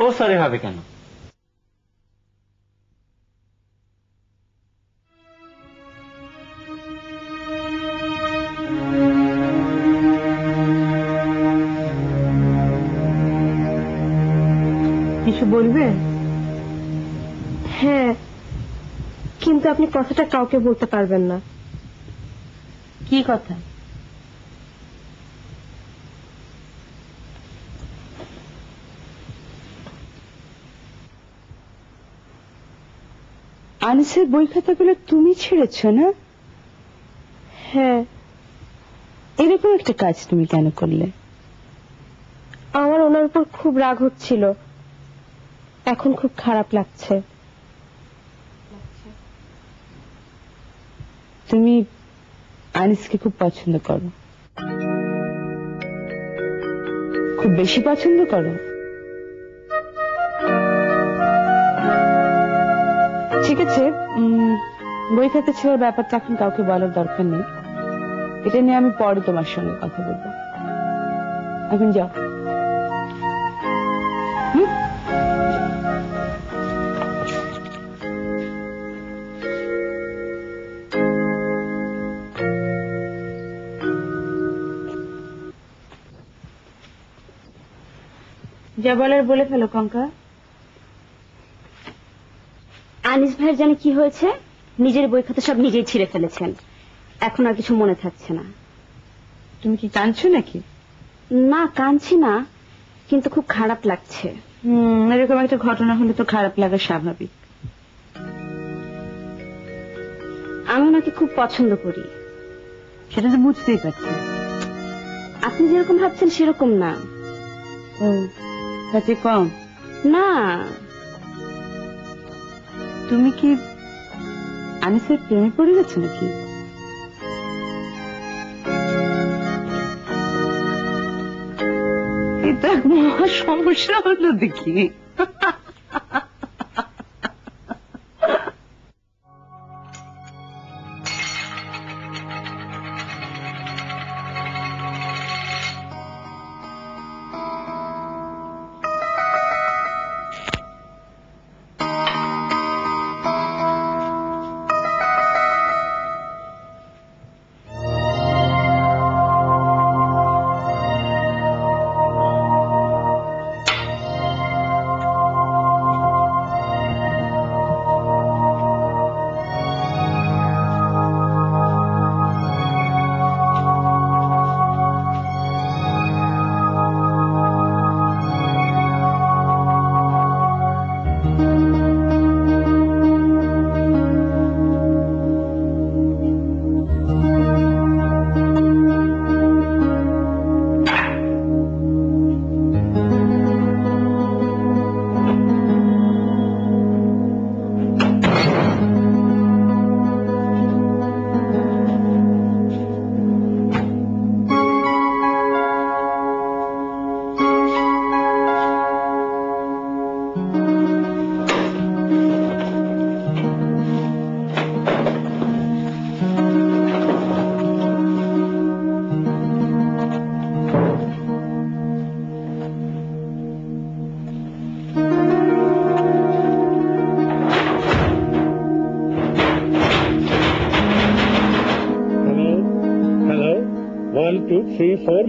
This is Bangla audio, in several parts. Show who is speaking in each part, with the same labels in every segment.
Speaker 1: ও সরি হবে কেন?
Speaker 2: কিছু বলবেন?
Speaker 3: হ্যাঁ, কিন্তু আপনি কথাটা কাউকে বলতে পারবেন না।
Speaker 2: কি কথা? আনিসের বই খাতাগুলো তুমি ছেড়েছ না?
Speaker 3: হ্যাঁ।
Speaker 2: এরকম একটা কাজ তুমি কেন করলে?
Speaker 3: আমার ওনার উপর খুব রাগ হচ্ছিল, এখন খুব খারাপ লাগছে।
Speaker 2: তুমি আনিসকে খুব পছন্দ করো, খুব বেশি পছন্দ করো। ঠিক আছে, বই খাতা ছেড়ার ব্যাপারটা এখন কাউকে বলার দরকার নেই, এটা নিয়ে আমি পরে তোমার সঙ্গে কথা বলবো। এখন যাও। যা বলার বলে ফেলো কঙ্কা।
Speaker 3: আনিস ভাইয়ের জানে কি হয়েছে, নিজের বই খাতা সব নিজেই ছিঁড়ে ফেলেছেন, এখন আর কিছু মনে থাকছে না।
Speaker 2: তুমি কি কাঁদছো নাকি?
Speaker 3: না, কাঁদছি না, কিন্তু খুব খারাপ লাগছে।
Speaker 2: এরকম একটা ঘটনা হলে তো খারাপ লাগা স্বাভাবিক।
Speaker 3: আমি ওনাকে খুব পছন্দ করি।
Speaker 2: সেটা তো বুঝতেই পারছি।
Speaker 3: আপনি যেরকম ভাবছেন সেরকম না।
Speaker 2: তাতে কম
Speaker 3: না।
Speaker 2: তুমি কি আনিসের প্রেমে পড়ে গেছো নাকি? এটা মহা সমস্যা হলো দেখি।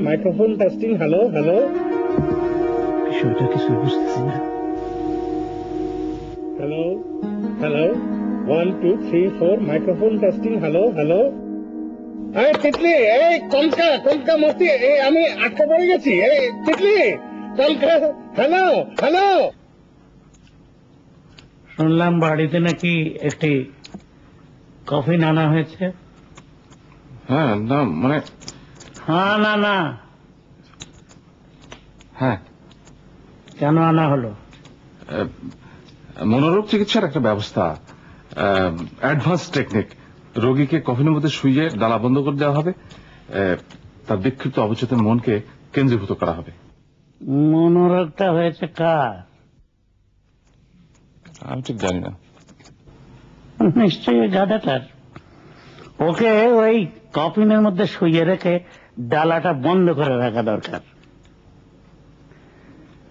Speaker 4: Microphone testing. Hello hello.
Speaker 1: বিষয়টা কিছু বুঝতেছি না।
Speaker 4: Hello hello, 1 2 3 4 microphone testing. Hello hello. এই তিতলি, এই কনকা কনকা মতি, এই আমি আটকে পড়ে গেছি। এই তিতলি, কনকা, হ্যালো হ্যালো।
Speaker 1: শুনলাম বাড়িতে নাকি একটি কফিন আনা হয়েছে।
Speaker 5: হ্যাঁ, না মানে
Speaker 1: হ্যাঁ না না,
Speaker 5: হ্যাঁ,
Speaker 1: কেন আনা হলো?
Speaker 5: মনোরোগ চিকিৎসার একটা ব্যবস্থা, অ্যাডভান্স টেকনিক। রোগীকে কফিনের মধ্যে শুইয়ে ডালা বন্ধ করে দেওয়া হবে, তার বিক্ষিপ্ত অবচেতন মনকে কেন্দ্রীভূত করা হবে।
Speaker 1: মনোরোগটা হয়েছে কার?
Speaker 5: আমি ঠিক জানি না।
Speaker 1: নিশ্চয়ই গাধাটার। ওকে ওই কফিনের মধ্যে শুইয়ে রেখে ডালাটা বন্ধ করে রাখা দরকার।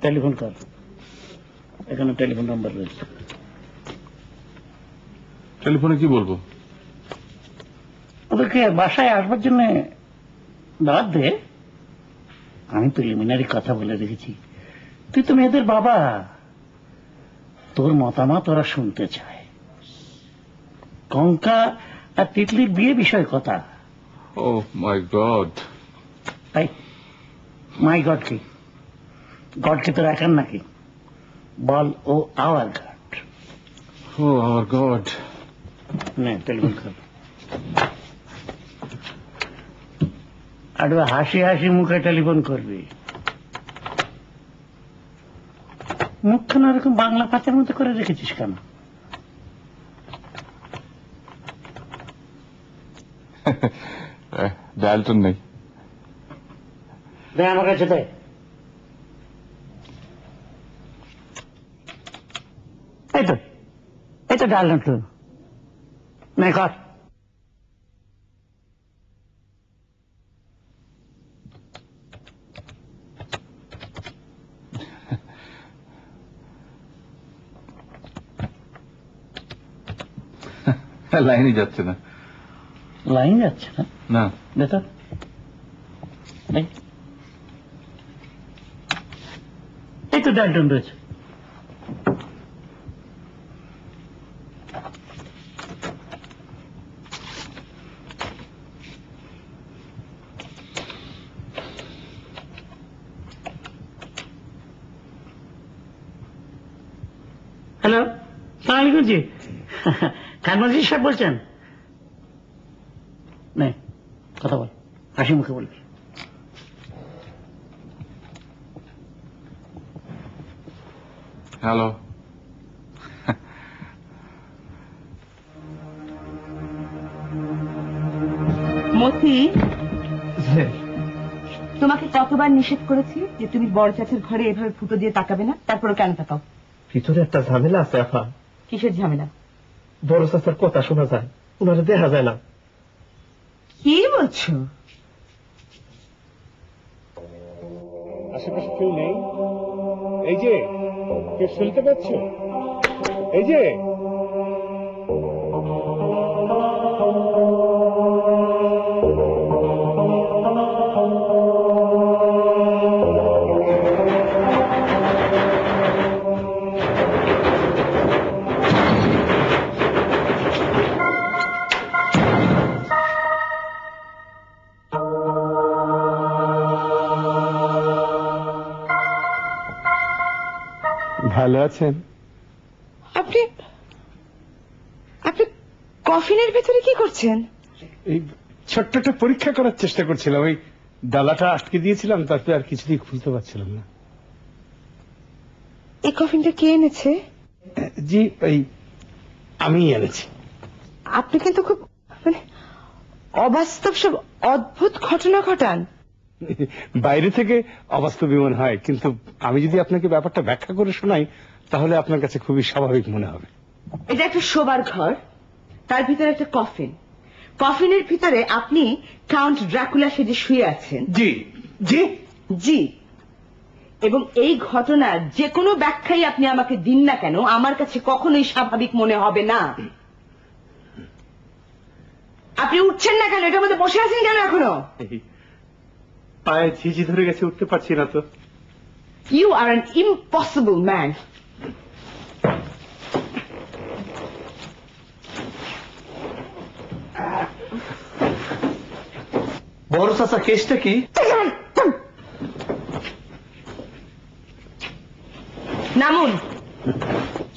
Speaker 1: টেলিফোন কর। এখানে টেলিফোন নাম্বার রয়েছে।
Speaker 5: টেলিফোনে কি বলবো?
Speaker 1: ওদেরকে বাসায় আসবার জন্য দাওয়াত দে। আমি প্রিলিমিনারি কথা বলে রেখেছি, তুই তো মেয়েদের বাবা, তোর মতামত ওরা শুনতে চায়। কঙ্কা আর তিতলির বিয়ে বিষয়ে কথা।
Speaker 5: ও মাই গড।
Speaker 1: তাই মাই গড কি? গডকে তোর একার নাকি? বল ও আওয়ার গড।
Speaker 5: ও আওয়ার গড।
Speaker 1: নে টেলিফোন কর। আর হাসি হাসি মুখে টেলিফোন করবি, মুখখানা এরকম বাংলা পাতের মতো করে রেখেছিস কেন?
Speaker 5: ডায়ালটন নেই।
Speaker 1: দে আমার কাছে দে। এই তো ডাল নটু নে কর।
Speaker 5: লাইনই যাচ্ছে না।
Speaker 1: লাইন যাচ্ছে না?
Speaker 5: না।
Speaker 1: দে তো। এই তো ডালটন রয়েছে। হ্যালো, সালাম আলাইকুম জি। খানমন্ত্রী সাহেব বলছেন? নে কথা বল, হাসি মুখে বলবি।
Speaker 5: হ্যালো।
Speaker 2: মতি, তোমাকে কতবার নিষেধ করেছি যে তুমি বড় চাচার ঘরে এভাবে ফুটো দিয়ে তাকাবে না, তারপরে কেন তাকাও?
Speaker 6: ভিতরে একটা ঝামেলা আছে আপা।
Speaker 2: কিসের ঝামেলা?
Speaker 6: বড় চাচার কথা শোনা যায়, ওনারে দেখা যায় না।
Speaker 2: কি বলছো?
Speaker 4: আশেপাশে কেউ নেই? এই যে কেউ শুনতে পাচ্ছ? এই যে
Speaker 6: ভালো আছেন?
Speaker 2: আপনি আপনি কফিনের ভেতরে কি করছেন?
Speaker 6: এই ছোট্ট একটা পরীক্ষা করার চেষ্টা করছিলাম, ওই ডালাটা আটকে দিয়েছিলাম, তারপরে আর কিছুতেই খুলতে পারছিলাম না।
Speaker 2: এই কফিনটা কে এনেছে?
Speaker 6: জি, এই আমি এনেছি।
Speaker 2: আপনি কিন্তু খুব মানে অবাস্তব সব অদ্ভুত ঘটনা ঘটান।
Speaker 6: বাইরে থেকে অবাস্তব মনে হয়, কিন্তু আমি যদি আপনাকে ব্যাপারটা ব্যাখ্যা করে শোনাই তাহলে আপনার কাছে খুবই স্বাভাবিক মনে হবে।
Speaker 2: এটা একটা শোবার ঘর, তার ভিতরে একটা কফিন, কফিনের ভিতরে আপনি কাউন্ট ড্রাকুলা সেজে শুয়ে আছেন।
Speaker 6: জি জি
Speaker 2: জি, এবং এই ঘটনার যে কোনো ব্যাখ্যাই আপনি আমাকে দিন না কেন, আমার কাছে কখনোই স্বাভাবিক মনে হবে না। আপনি উঠছেন না কেন? এটার মধ্যে বসে আছেন কেন এখনো?
Speaker 6: পায়ে ঝিঝি ধরে গেছে, উঠতে পারছি না তো।
Speaker 2: You are an impossible man.
Speaker 6: বড় চাচা, কেসটা কি?
Speaker 2: নামুন,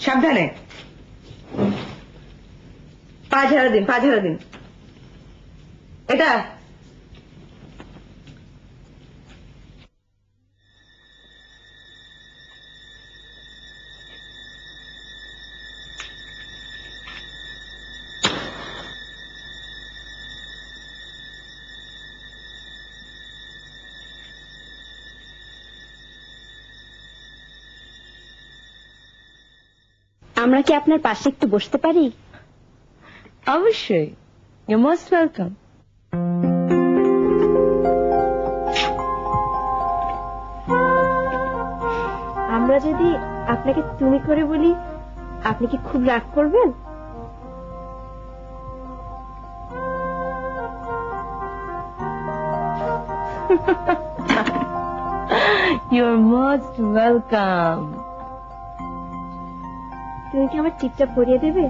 Speaker 2: সাবধানে। পা ঝাড়া দিন, পা ঝাড়া দিন। এটা
Speaker 3: আমরা কি আপনার পাশে একটু বসতে পারি?
Speaker 2: অবশ্যই, ইউ মোস্ট ওয়েলকাম। আমরা
Speaker 3: আমরা যদি আপনাকে তুমি করে বলি, আপনি কি খুব রাগ করবেন?
Speaker 2: You're most welcome.
Speaker 3: তুমি কি আমার টিপটা পরিয়ে দেবে?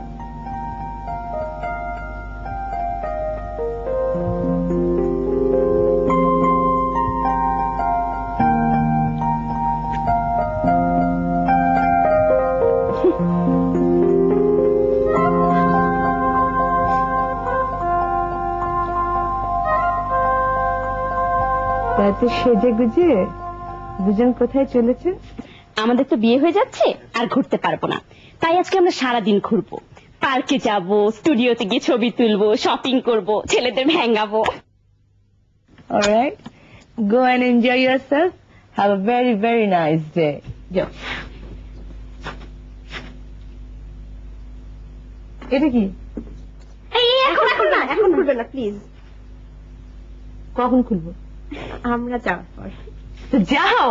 Speaker 2: তাতে সেজে গুজে দুজন কোথায় চলেছে?
Speaker 3: আমাদের তো বিয়ে হয়ে যাচ্ছে, আর ঘুরতে পারবো না, তাই আজকে আমরা সারাদিন ঘুরবো। পার্কে যাব, স্টুডিওতে গিয়ে ছবি তুলবো, শপিং করব, ছেলেদের ভেঙ্গাবো।
Speaker 2: Alright, go and enjoy yourself. Have a very, very nice day. Go. এটা কি?
Speaker 3: এখন খুলবে না প্লিজ,
Speaker 2: কখন খুলবো?
Speaker 3: আমরা যাওয়ার পর।
Speaker 2: তো যাও।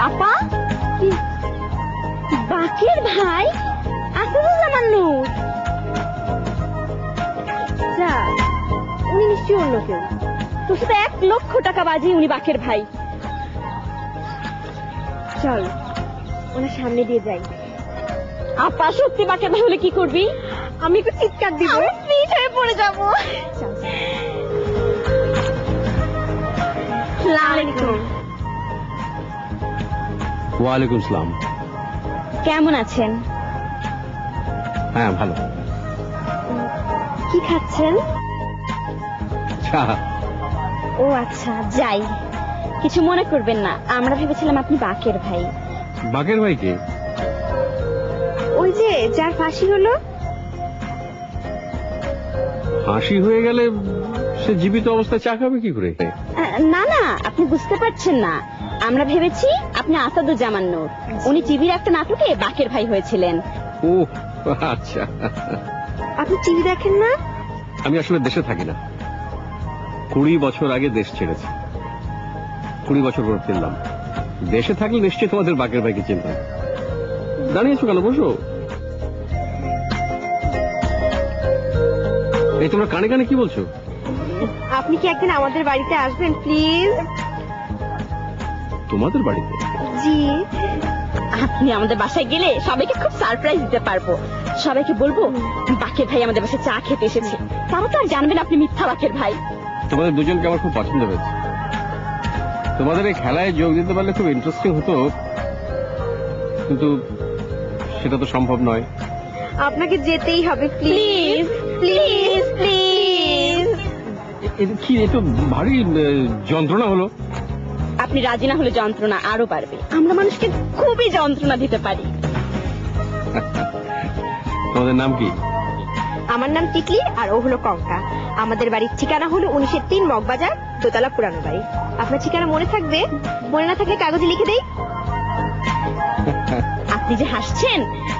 Speaker 3: আপা, বাকের ভাই আসাদুজ্জামান নূর। যা, উনি নিশ্চয়ই অন্য কেউ। তোর সাথে 1 লক্ষ টাকা বাজি উনি বাকের ভাই। চল ওনার সামনে দিয়ে যাই। আপা সত্যি বাকের ভাই হলে কি করবি? আমি একটু চিৎকার দিব, পিঠ হয়ে পড়ে যাবো।
Speaker 6: ওয়ালাইকুম সালাম।
Speaker 3: কেমন আছেন?
Speaker 6: হ্যাঁ, ভালো।
Speaker 3: কি খাচ্ছেন?
Speaker 6: চা।
Speaker 3: ও আচ্ছা, যাই। কিছু মনে করবেন না, আমরা ভেবেছিলাম আপনি বাকের ভাই।
Speaker 6: বাকের ভাই কে?
Speaker 3: ওই যে যার ফাঁসি হলো।
Speaker 6: ফাঁসি হয়ে গেলে সে জীবিত অবস্থায় চা খাবে কি করে?
Speaker 3: না না, আপনি বুঝতে পারছেন না, আমরা ভেবেছি আপনি আসাদুজ্জামান নূর। উনি টিভির একটা নাটকে বাকের ভাই হয়েছিলেন।
Speaker 6: ও আচ্ছা।
Speaker 3: আপনি টিভি দেখেন না?
Speaker 6: আমি আসলে দেশে থাকি না, 20 বছর আগে দেশ ছেড়েছি। 20 বছর পর ফিরলাম। দেশে থাকলে নিশ্চয়ই তোমাদের বাকের ভাইকে চিনতাম। দাঁড়িয়েছো কেন? বসো। এই তোমরা কানে কানে কি বলছো?
Speaker 3: আপনি কি একদিন আমাদের বাড়িতে আসবেন প্লিজ?
Speaker 6: তোমাদের বাড়িতে?
Speaker 3: জি। আপনি আমাদের বাসায় গেলে সবাইকে খুব সারপ্রাইজ দিতে পারবো। সবাইকে বলবো বাকের ভাই আমাদের বাসায় চা খেতে এসেছে। তারা তো আর জানবেন আপনি মিথ্যা বাকের ভাই।
Speaker 6: তোমাদের দুজনকে আমার খুব পছন্দ হয়েছে। তোমাদের এই খেলায় যোগ দিতে পারলে খুব ইন্টারেস্টিং হতো, কিন্তু সেটা তো সম্ভব নয়।
Speaker 3: আপনাকে যেতেই হবে প্লিজ প্লিজ প্লিজ।
Speaker 6: কি একটু ভারী যন্ত্রণা হলো।
Speaker 3: আপনি রাজি না হলে যন্ত্রণা আরো বাড়বে। আমরা মানুষকে খুবই যন্ত্রণা দিতে পারি।
Speaker 6: তোমাদের নাম কি?
Speaker 3: আমার নাম টিকলি আর ও হলো কঙ্কা। আমাদের বাড়ির ঠিকানা হলো 1903 মগবাজার, দোতলা পুরানো বাড়ি। আপনার ঠিকানা মনে থাকবে? মনে না থাকলে কাগজে লিখে দেই। আপনি যে হাসছেন,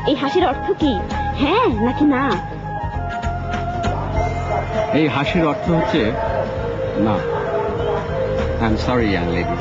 Speaker 3: এই হাসির অর্থ কি? হ্যাঁ নাকি না?
Speaker 6: এই হাসির অর্থ হচ্ছে না। I am sorry young lady.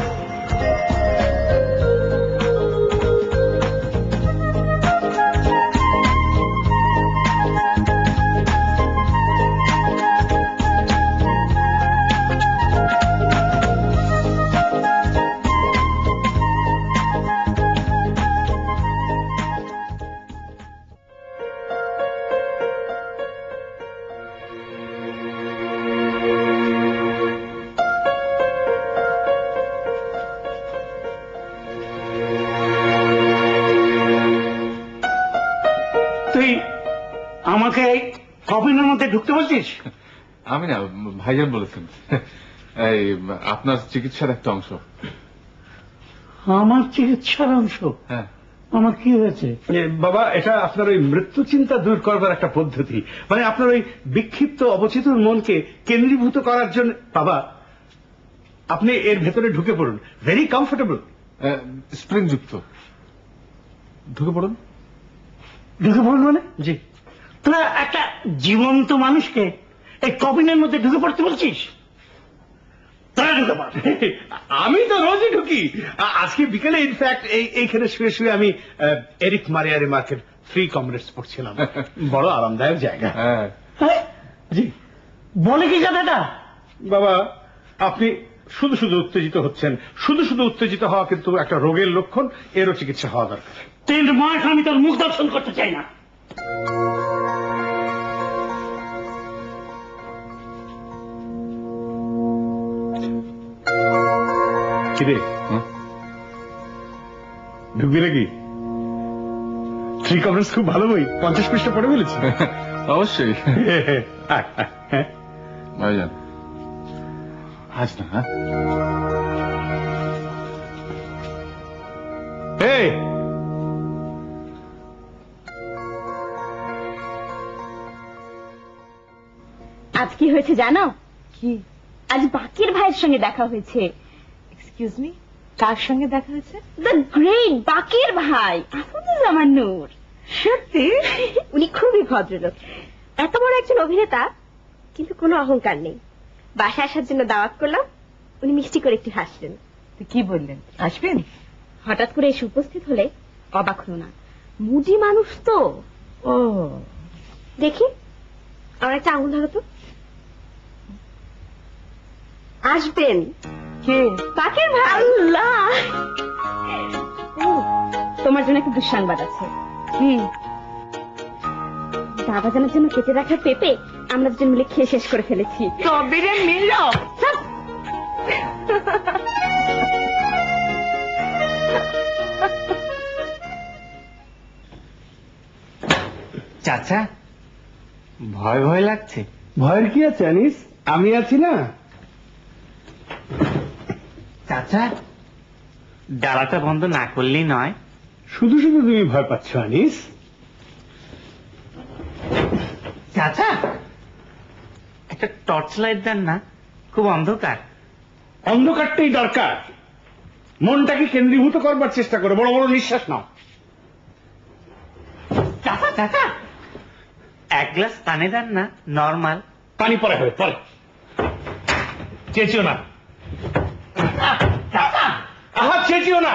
Speaker 1: তুই আমাকে কফিনের মধ্যে ঢুকতে বলছিস?
Speaker 5: আমি না, ভাইজান বলেছেন। এই আপনার চিকিৎসার একটা অংশ।
Speaker 1: আমার চিকিৎসার অংশ?
Speaker 5: হ্যাঁ।
Speaker 1: আমার কি হয়েছে?
Speaker 4: বাবা, এটা আপনার ওই মৃত্যু চিন্তা দূর করবার একটা পদ্ধতি। মানে আপনার ওই বিক্ষিপ্ত অবচেতন মনকে কেন্দ্রীভূত করার জন্য। বাবা, আপনি এর ভেতরে ঢুকে পড়ুন, ভেরি কমফোর্টেবল।
Speaker 5: স্প্রিং যুক্ত। ঢুকে পড়ুন।
Speaker 1: ঢুকে পড়ুন মানে?
Speaker 4: জি।
Speaker 1: তোরা একটা জীবন্ত মানুষকে এই কফিনের মধ্যে ঢুকে পড়তে বলছিস? তোরা ঢুকে পড়।
Speaker 4: আমি তো রোজই ঢুকি। আজকে বিকেলে ইনফ্যাক্ট এইখানে শুয়ে শুয়ে আমি এরিক মারিয়া রিমার্কের 3 কমরেডস পড়ছিলাম। বড় আরামদায়ক জায়গা।
Speaker 5: হ্যাঁ।
Speaker 1: হ্যাঁ?
Speaker 4: জি।
Speaker 1: বলে কি দাদা?
Speaker 4: বাবা, আপনি শুধু শুধু উত্তেজিত হচ্ছেন। শুধু শুধু উত্তেজিত হওয়া কিন্তু একটা রোগের লক্ষণ। এরও চিকিৎসা হওয়া দরকার।
Speaker 1: 3 মাস আমি তোর মুখ দর্শন করতে চাই না।
Speaker 4: কিরে, ঢুকবি নাকি? 3 কমরেডস খুব ভালো বই, 50 পৃষ্ঠা পড়ে ফেলেছি।
Speaker 5: অবশ্যই। ভাইজান আজ না। হ্যাঁ,
Speaker 4: এই,
Speaker 3: আজ কি হয়েছে জানো?
Speaker 2: কি?
Speaker 3: আজ বাকির ভাইয়ের সঙ্গে দেখা হয়েছে।
Speaker 2: এক্সকিউজ মি, কার সঙ্গে দেখা হয়েছে?
Speaker 3: দ্য গ্রেট বাকির ভাই আসাদুজ্জামান নূর।
Speaker 2: সত্যি?
Speaker 3: উনি খুবই ভদ্রলোক, এত বড় একজন অভিনেতা, কিন্তু কোনো অহংকার নেই। বাসায় আসার জন্য দাওয়াত করলাম, উনি মিষ্টি করে একটু হাসলেন।
Speaker 2: তো কি বললেন, আসবেন?
Speaker 3: হঠাৎ করে এসে উপস্থিত হলে অবাক হলো না, মুডি মানুষ তো।
Speaker 2: ও,
Speaker 3: দেখি আমার একটা আঙুল ধরো তো। আসবেন।
Speaker 2: কে?
Speaker 3: বাকির ভাই। আল্লাহ, ও, তোমার জন্য একটা দুঃসংবাদ আছে। দাদা জানার জন্য কেটে রাখা পেঁপে আমরা দুজন মিলে খেয়ে শেষ করে ফেলেছি।
Speaker 2: তবে রে মিলল।
Speaker 3: সব।
Speaker 1: চাচা, ভয় ভয় লাগছে।
Speaker 4: ভয়ের কি আছে আনিস, আমি আছি না।
Speaker 1: চাচা, ডালাটা বন্ধ না করলেই নয়।
Speaker 4: শুধু শুধু তুমি ভয় পাচ্ছ আনিস।
Speaker 1: চাচা, একটা টর্চ লাইট দেন না, খুব অন্ধকার।
Speaker 4: অন্ধকারটাই দরকার। মনটাকে কেন্দ্রীভূত করবার চেষ্টা করো, বড় বড় নিঃশ্বাস নাও।
Speaker 1: চাচা চাচা, এক গ্লাস পানি দেন না, নর্মাল।
Speaker 4: পানি পরে হবে, পরে। চেঁচিও না।
Speaker 1: চাচা,
Speaker 4: আহা, চেঁচিও না।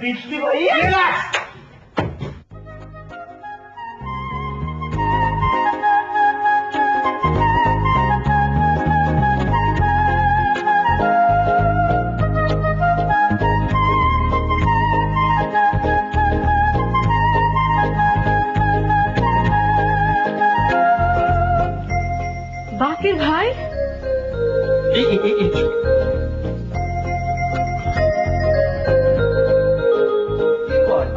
Speaker 1: বৃষ্টি ভাইয়া।
Speaker 4: Relax.
Speaker 2: বাকির ভাই?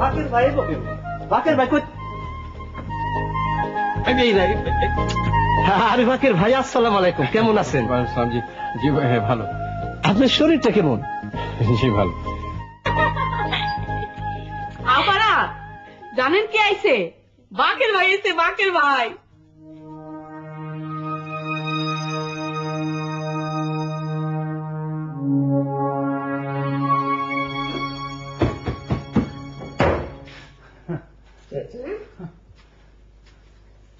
Speaker 7: বাকের ভাই বাকের ভাই আরে বাকের ভাই, আসসালাম আলাইকুম, কেমন আছেন?
Speaker 6: জি জি হ্যাঁ, ভালো।
Speaker 7: আপনার শরীরটা কেমন?
Speaker 6: জি ভালো।
Speaker 2: আপারা জানেন কি আইছে? বাকের ভাই এসে, বাকের ভাই।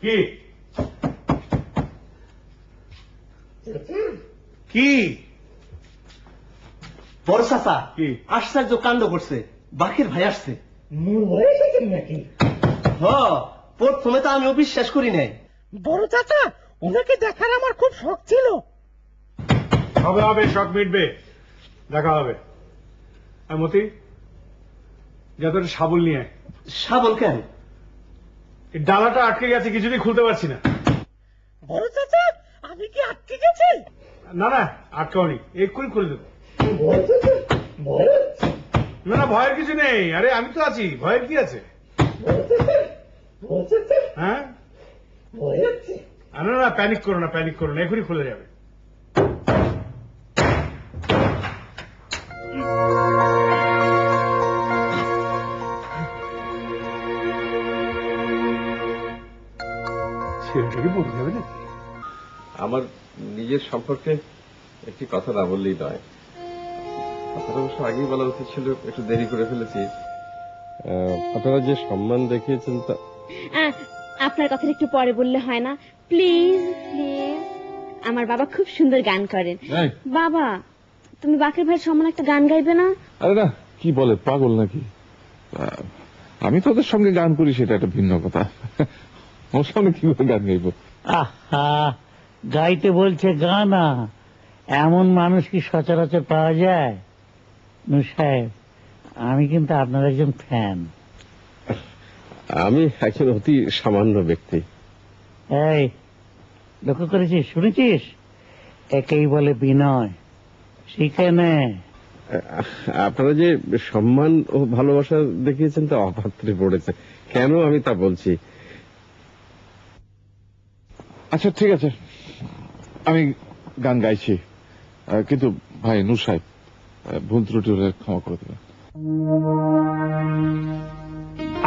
Speaker 4: কি কি
Speaker 7: বড় চাচা
Speaker 4: কি?
Speaker 7: আশ্চর্য কাণ্ড করছে, বাকের ভাই আসছে।
Speaker 1: নাকি?
Speaker 7: প্রথমে তো আমিও বিশ্বাস করি নাই।
Speaker 1: বড় চাচা, ওনাকে দেখার আমার খুব শখ ছিল।
Speaker 4: হবে হবে, শখ মিটবে, দেখা হবে। আর মতি, যত সাবল নিয়ে আয়।
Speaker 7: শাবল কেন?
Speaker 4: এই ডালাটা আটকে গেছে, কিছুতেই খুলতে পারছি না।
Speaker 1: বড় চাচা, আমি কি আটকে গেছি?
Speaker 4: না না, আটকাওনি, এক্ষুনি খুলে দেবো। না না, ভয়ের কিছু নেই। আরে আমি তো আছি, ভয়ের কি আছে? হ্যাঁ, না না, প্যানিক করো না, প্যানিক করো না, এখনই খুলে যাবে। ছেলেটাকে বলে যাবে নাকি?
Speaker 6: আমার নিজের সম্পর্কে একটি কথা না বললেই নয়। কথাটা অবশ্য আগেই বলা উচিত ছিল, একটু দেরি করে ফেলেছি। আপনারা যে সম্মান দেখিয়েছেন তা
Speaker 3: আপনার কথাটা একটু পরে বললে হয় না? Please please. আমার বাবা খুব সুন্দর গান করেন। বাবা, তুমি বাকের ভাইয়ের সম্মান একটা গান গাইবে না?
Speaker 5: আরে না, কি বলে, পাগল নাকি? আমি তো ওদের সঙ্গে গান করি, সেটা একটা ভিন্ন কথা। ওর সঙ্গে কি করে গান গাইবো?
Speaker 1: আহা, গাইতে বলছে গানা, এমন মানুষ কি সচরাচর পাওয়া যায়? নূর সাহেব, আমি কিন্তু আপনার একজন ফ্যান।
Speaker 6: আমি একজন অতি সামান্য ব্যক্তি।
Speaker 1: এই, লক্ষ্য করেছিস, শুনেছিস? একেই বলে বিনয়, শিখে নে।
Speaker 6: আপনারা যে সম্মান ও ভালোবাসা দেখিয়েছেন তা অপাত্রে পড়েছে। কেন আমি তা বলছি।
Speaker 5: আচ্ছা ঠিক আছে, আমি গান গাইছি, কিন্তু ভাই নূর সাহেব, ভুল ত্রুটি হলে ক্ষমা করে দেবেন।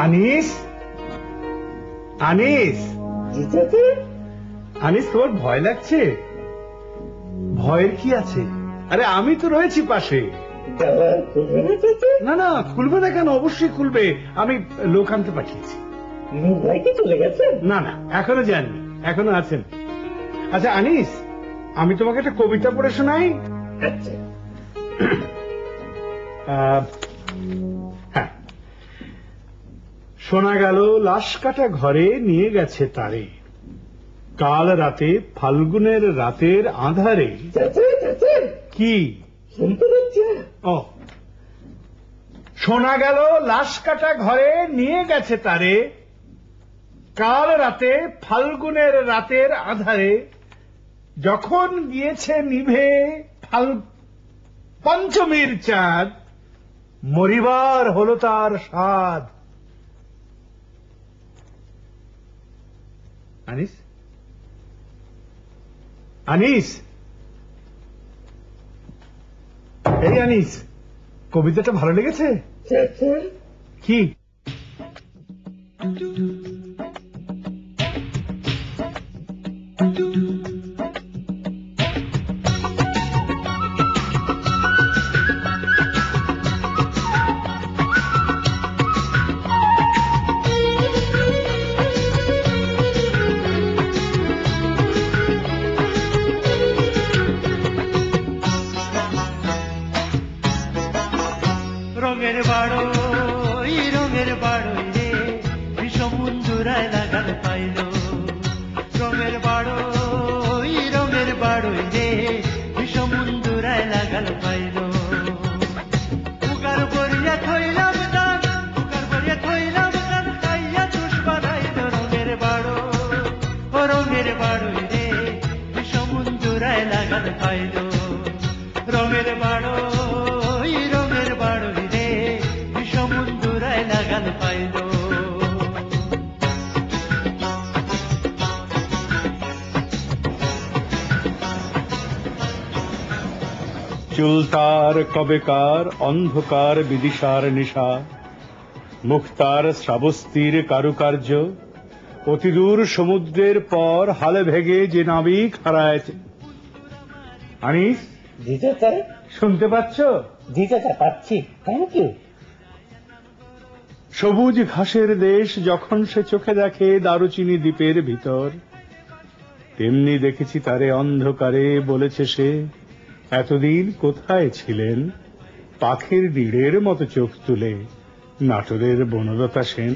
Speaker 4: আনিস, আনিস, আনিস, তোমার ভয় লাগছে? ভয়ের কি আছে? আরে আমি তো রয়েছি পাশে। না না, খুলবে না কেন? অবশ্যই খুলবে। আমি লোক আনতে পাঠিয়েছি। চলে গেছে? না না, এখনো যাননি, এখনো আছেন। আচ্ছা আনিস, আমি তোমাকে একটা কবিতা পড়ে শোনাই। হ্যাঁ। শোনা গেল লাশ কাটা ঘরে নিয়ে গেছে তারে, কাল রাতে ফাল্গুনের রাতের আঁধারে। কি শুনতে পাচ্ছি? ও, শোনা গেল লাশ কাটা ঘরে নিয়ে গেছে তারে, কাল রাতে ফাল্গুনের রাতের আঁধারে, যখন গিয়েছে নিভে পঞ্চমীর চাঁদ, মরিবার হলো তার স্বাদ। আনিস, আনিস, এই আনিস, কবিতাটা ভালো লেগেছে? কি?
Speaker 8: রঙের বাড়ই রে বিষমুন্দুরায় লাগাল পাইল। রঙের বাড়ই রে বিষমুন্দুরায় লাগাল পাইল। উগার বরিয়া থইলাম দান, উগার বরিয়া থইলাম দান, খাইয়া তুষ বানাইল। রঙের বাড়ই রে বিষমুন্দুরায় লাগাল পাইল। রঙের বাড়ই রে বিষমুন্দুরায় লাগাল পাইল।
Speaker 4: চুলতার কবেকার অন্ধকার বিদিশার নিশা, মুক্তার শ্রাবস্তির কারুকার্য, অতিদূর সমুদ্রের পর হালে ভেগে যে নাবিক হারায়। আনিস,
Speaker 7: জি চাচা।
Speaker 4: শুনতে পাচ্ছ?
Speaker 7: জি চাচা, পাচ্ছি। Thank you.
Speaker 4: সবুজ ঘাসের দেশ যখন সে চোখে দেখে দারুচিনি দ্বীপের ভিতর, তেমনি দেখেছি তারে অন্ধকারে। বলেছে সে, এতদিন কোথায় ছিলেন? পাখির ডিড়ের মতো চোখ তুলে নাটোরের বনলতা সেন।